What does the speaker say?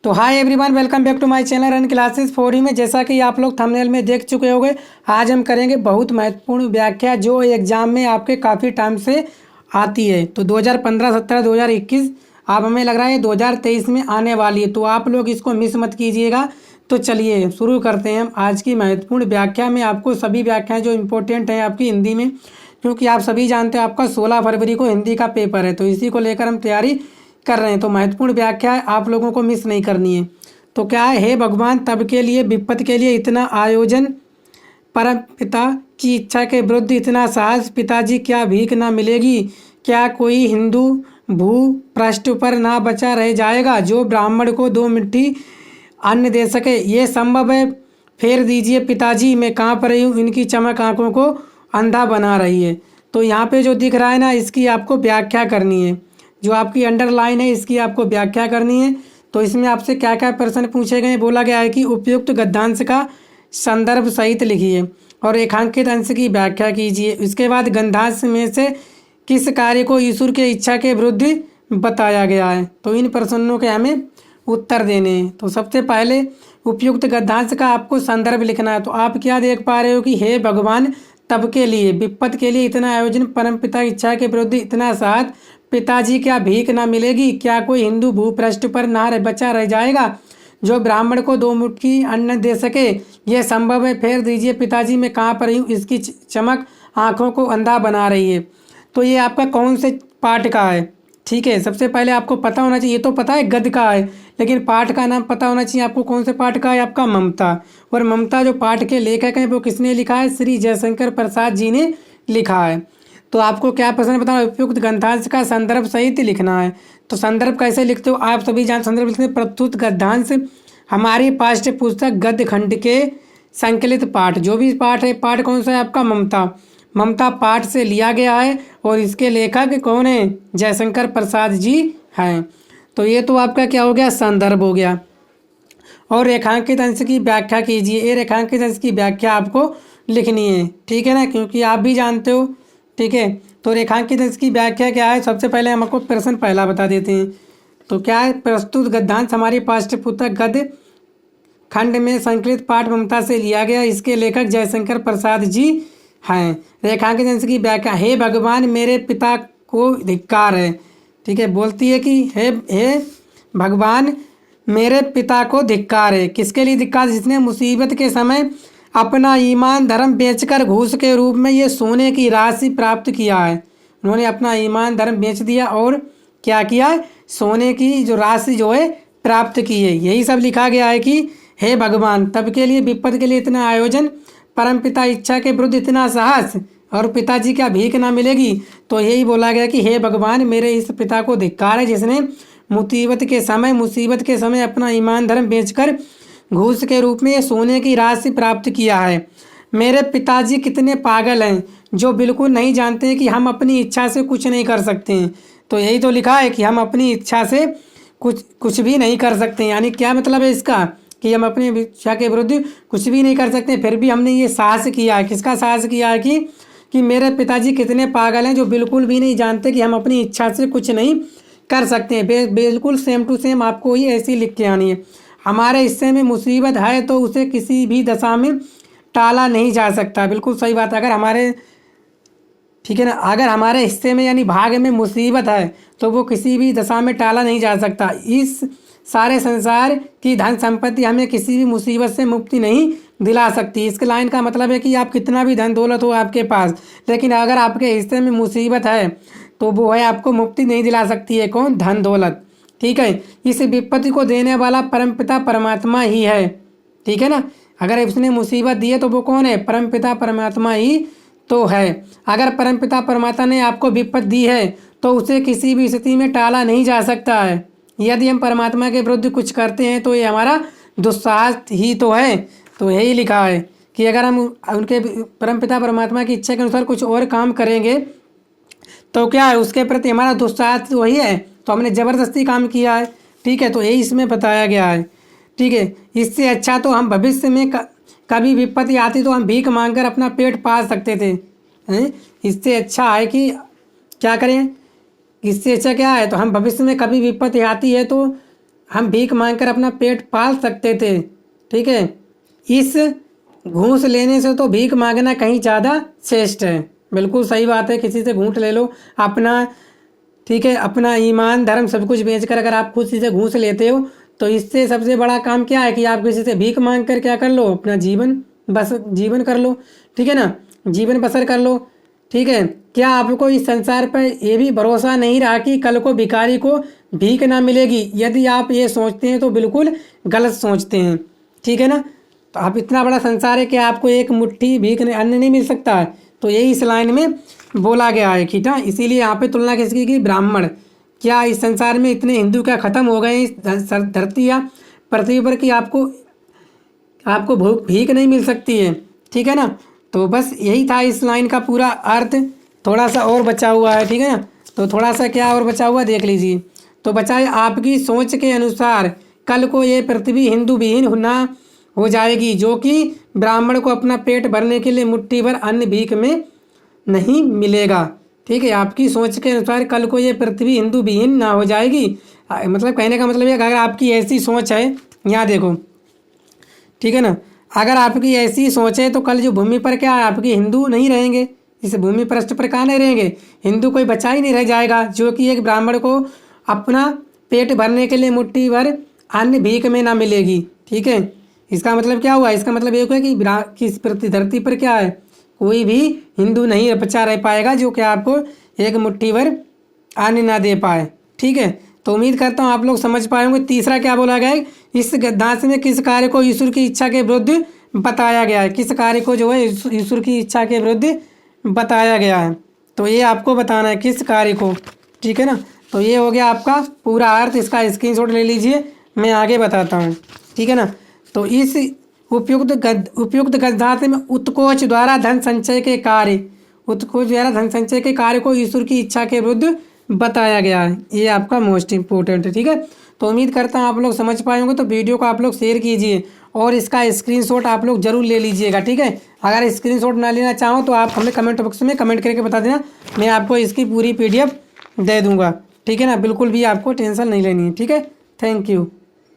तो hi everyone, welcome back to my channel run classes for में। जैसा कि आप लोग थंबनेल में देख चुके होंगे, आज हम करेंगे बहुत महत्वपूर्ण व्याख्या जो एग्जाम में आपके काफ़ी टाइम से आती है। तो 2015, 17, 2021 अब हमें लग रहा है 2023 में आने वाली है, तो आप लोग इसको मिस मत कीजिएगा। तो चलिए शुरू करते हैं हम आज की महत्वपूर्ण व्याख्या में। आपको सभी व्याख्याएँ जो इम्पोर्टेंट हैं आपकी हिंदी में, क्योंकि आप सभी जानते हैं आपका 16 फरवरी को हिंदी का पेपर है, तो इसी को लेकर हम तैयारी कर रहे हैं। तो महत्वपूर्ण व्याख्या आप लोगों को मिस नहीं करनी है। तो क्या है, हे भगवान तब के लिए विपत्त के लिए इतना आयोजन, परम पिता की इच्छा के विरुद्ध इतना साहस, पिताजी क्या भीख ना मिलेगी, क्या कोई हिंदू भू पृष्ठ पर ना बचा रह जाएगा जो ब्राह्मण को 2 मुट्ठी अन्न दे सके, ये संभव है, फेर दीजिए पिताजी, मैं काँप रही हूँ, इनकी चमक आंखों को अंधा बना रही है। तो यहाँ पे जो दिख रहा है ना, इसकी आपको व्याख्या करनी है। जो आपकी अंडरलाइन है इसकी आपको व्याख्या करनी है। तो इसमें आपसे क्या क्या प्रश्न पूछे गए, बोला गया है कि उपयुक्त गद्यांश का संदर्भ सहित लिखिए और रेखांकित अंश की व्याख्या कीजिए। इसके बाद गद्यांश में से किस कार्य को ईश्वर के इच्छा के विरुद्ध बताया गया है। तो इन प्रश्नों के हमें उत्तर देने हैं। तो सबसे पहले उपयुक्त गद्यांश का आपको संदर्भ लिखना है। तो आप क्या देख पा रहे हो कि हे भगवान तब के लिए विपत्त के लिए इतना आयोजन, परमपिता इच्छा के विरुद्ध इतना साथ, पिताजी क्या भीख ना मिलेगी, क्या कोई हिंदू भूपृष्ठ पर ना बचा रह जाएगा जो ब्राह्मण को 2 मुट्ठी अन्न दे सके, यह संभव है, फेर दीजिए पिताजी, मैं काँप रही हूँ, इसकी चमक आंखों को अंधा बना रही है। तो ये आपका कौन से पाठ का है, ठीक है। सबसे पहले आपको पता होना चाहिए, ये तो पता है गद्य का है, लेकिन पाठ का नाम पता होना चाहिए आपको कौन से पाठ का है, आपका ममता। और ममता जो पाठ के लेखक हैं वो किसने लिखा है, श्री जयशंकर प्रसाद जी ने लिखा है। तो आपको क्या प्रश्न बताना, उपयुक्त गद्यांश का संदर्भ सहित लिखना है। तो संदर्भ कैसे लिखते हो आप सभी जान, संदर्भ लिखते हैं प्रस्तुत गद्यांश हमारी पाठ्य पुस्तक गद्य खंड के संकलित पाठ, जो भी पाठ है, पाठ कौन सा है आपका ममता, ममता पाठ से लिया गया है और इसके लेखक कौन है, जयशंकर प्रसाद जी हैं। तो ये तो आपका क्या हो गया, संदर्भ हो गया। और रेखांकित अंश की व्याख्या कीजिए, ये रेखांकित अंश की व्याख्या आपको लिखनी है, ठीक है ना, क्योंकि आप भी जानते हो, ठीक है। तो रेखांकित अंश की व्याख्या क्या है, सबसे पहले हम आपको प्रश्न पहला बता देते हैं। तो क्या है, प्रस्तुत गद्यांश हमारी पाठ्य पुस्तक गद्य खंड में संकलित पाठ ममता से लिया गया, इसके लेखक जयशंकर प्रसाद जी हैं। रेखांकित अंश की व्याख्या, हे भगवान मेरे पिता को धिक्कार है, ठीक है। बोलती है कि हे भगवान मेरे पिता को धिक्कार है, किसके लिए धिक्कार, जिसने मुसीबत के समय अपना ईमान धर्म बेचकर घूस के रूप में ये सोने की राशि प्राप्त किया है। उन्होंने अपना ईमान धर्म बेच दिया और क्या किया है, सोने की जो राशि जो है प्राप्त की है। यही सब लिखा गया है कि हे भगवान तब के लिए विपत्त के लिए इतना आयोजन, परमपिता इच्छा के विरुद्ध इतना साहस, और पिताजी क्या भीख ना मिलेगी। तो यही बोला गया कि हे भगवान मेरे इस पिता को धिक्कार है जिसने मुसीबत के समय अपना ईमान धर्म बेचकर घूस के रूप में ये सोने की राशि प्राप्त किया है। मेरे पिताजी कितने पागल हैं जो बिल्कुल नहीं जानते हैं कि हम अपनी इच्छा से कुछ नहीं कर सकते हैं। तो यही तो लिखा है कि हम अपनी इच्छा से कुछ भी नहीं कर सकते हैं। यानी क्या मतलब है इसका, कि हम अपनी इच्छा के विरुद्ध कुछ भी नहीं कर सकते, फिर भी हमने ये साहस किया है। किसका साहस किया है कि मेरे पिताजी कितने पागल हैं जो बिल्कुल भी नहीं जानते कि हम अपनी इच्छा से कुछ नहीं कर सकते हैं। बिल्कुल सेम टू सेम आपको ही ऐसी लिख के आनी है। हमारे हिस्से में मुसीबत है तो उसे किसी भी दशा में टाला नहीं जा सकता। बिल्कुल सही बात है। अगर हमारे, ठीक है ना, अगर हमारे हिस्से में यानी भाग में मुसीबत है तो वो किसी भी दशा में टाला नहीं जा सकता। इस सारे संसार की धन संपत्ति हमें किसी भी मुसीबत से मुक्ति नहीं दिला सकती। इसके लाइन का मतलब है कि आप कितना भी धन दौलत हो आपके पास, लेकिन अगर आपके हिस्से में मुसीबत है तो वो है आपको मुक्ति नहीं दिला सकती है। कौन, धन दौलत, ठीक है। इस विपत्ति को देने वाला परमपिता परमात्मा ही है, ठीक है ना। अगर उसने मुसीबत दी है तो वो कौन है, परमपिता परमात्मा ही तो है। अगर परमपिता परमात्मा ने आपको विपत्ति दी है तो उसे किसी भी स्थिति में टाला नहीं जा सकता है। यदि हम परमात्मा के विरुद्ध कुछ करते हैं तो ये हमारा दुस्साहस ही तो है। तो यही लिखा है कि अगर हम उनके परमपिता परमात्मा की इच्छा के अनुसार कुछ और काम करेंगे तो क्या है, उसके प्रति हमारा दुस्साहस वही है। तो हमने ज़बरदस्ती काम किया है, ठीक है। तो यही इसमें बताया गया है, ठीक है। इससे अच्छा तो हम भविष्य में कभी विपत्ति आती तो हम भीख मांगकर अपना पेट पाल सकते थे, हैं। इससे अच्छा है कि क्या करें, इससे अच्छा क्या है, तो हम भविष्य में कभी विपत्ति आती है तो हम भीख मांगकर अपना पेट पाल सकते थे। ठीक है, इस घूस लेने से तो भीख मांगना कहीं ज़्यादा श्रेष्ठ है। बिल्कुल सही बात है, किसी से घूंट ले लो अपना, ठीक है, अपना ईमान धर्म सब कुछ बेचकर अगर आप खुद से घूस लेते हो तो इससे सबसे बड़ा काम क्या है कि आप किसी से भीख मांग कर क्या कर लो, अपना जीवन कर लो। ठीक है ना, जीवन बसर कर लो। ठीक है, क्या आपको इस संसार पर ये भी भरोसा नहीं रहा कि कल को भिखारी को भीख ना मिलेगी? यदि आप ये सोचते हैं तो बिल्कुल गलत सोचते हैं। ठीक है ना, तो आप इतना बड़ा संसार है कि आपको एक मुट्ठी भीख अन्न नहीं मिल सकता है, तो यही इस लाइन में बोला गया है। ठीक है, इसीलिए यहाँ पे तुलना किसकी की? ब्राह्मण। क्या इस संसार में इतने हिंदू क्या खत्म हो गए इस धरती या पृथ्वी पर कि आपको भीख नहीं मिल सकती है? ठीक है ना, तो बस यही था इस लाइन का पूरा अर्थ। थोड़ा सा और बचा हुआ है, ठीक है ना, तो थोड़ा सा क्या और बचा हुआ देख लीजिए। तो बचा है, आपकी सोच के अनुसार कल को ये पृथ्वी हिंदू विहीन ना हो जाएगी, जो कि ब्राह्मण को अपना पेट भरने के लिए मुट्ठी भर अन्न भीख में नहीं मिलेगा। ठीक है, आपकी सोच के अनुसार कल को ये पृथ्वी हिंदू विहीन ना हो जाएगी। मतलब कहने का मतलब ये, अगर आपकी ऐसी सोच है, यहाँ देखो, ठीक है ना, अगर आपकी ऐसी सोच है तो कल जो भूमि पर क्या है, आपकी हिंदू नहीं रहेंगे, इस भूमि पृष्ठ पर कहाँ नहीं रहेंगे, हिंदू कोई बचा ही नहीं रह जाएगा, जो कि एक ब्राह्मण को अपना पेट भरने के लिए मुट्ठी भर अन्न भीख में ना मिलेगी। ठीक है, इसका मतलब क्या हुआ? इसका मतलब ये हुआ कि इस पृथ्वी धरती पर क्या है, कोई भी हिंदू नहीं बचा रह पाएगा जो कि आपको एक मुट्ठी भर अन्न ना दे पाए। ठीक है, तो उम्मीद करता हूँ आप लोग समझ पाए होंगे। तीसरा क्या बोला गया है, इस गद्दांश में किस कार्य को ईश्वर की इच्छा के विरुद्ध बताया गया है? किस कार्य को जो है ईश्वर की इच्छा के विरुद्ध बताया गया है, तो ये आपको बताना है किस कार्य को। ठीक है ना, तो ये हो गया आपका पूरा अर्थ। इसका स्क्रीनशॉट ले लीजिए, मैं आगे बताता हूँ। ठीक है ना, तो इस उपयुक्त गद्दांश में उत्कोच द्वारा धन संचय के कार्य को ईश्वर की इच्छा के विरुद्ध बताया गया है। ये आपका मोस्ट इम्पोर्टेंट है। ठीक है, तो उम्मीद करता हूँ आप लोग समझ पाए होंगे। तो वीडियो को आप लोग शेयर कीजिए और इसका स्क्रीनशॉट आप लोग जरूर ले लीजिएगा। ठीक है, अगर स्क्रीनशॉट ना लेना चाहो तो आप हमें कमेंट बॉक्स में कमेंट करके बता देना, मैं आपको इसकी पूरी PDF दे दूँगा। ठीक है ना, बिल्कुल भी आपको टेंशन नहीं लेनी है। ठीक है, थैंक यू।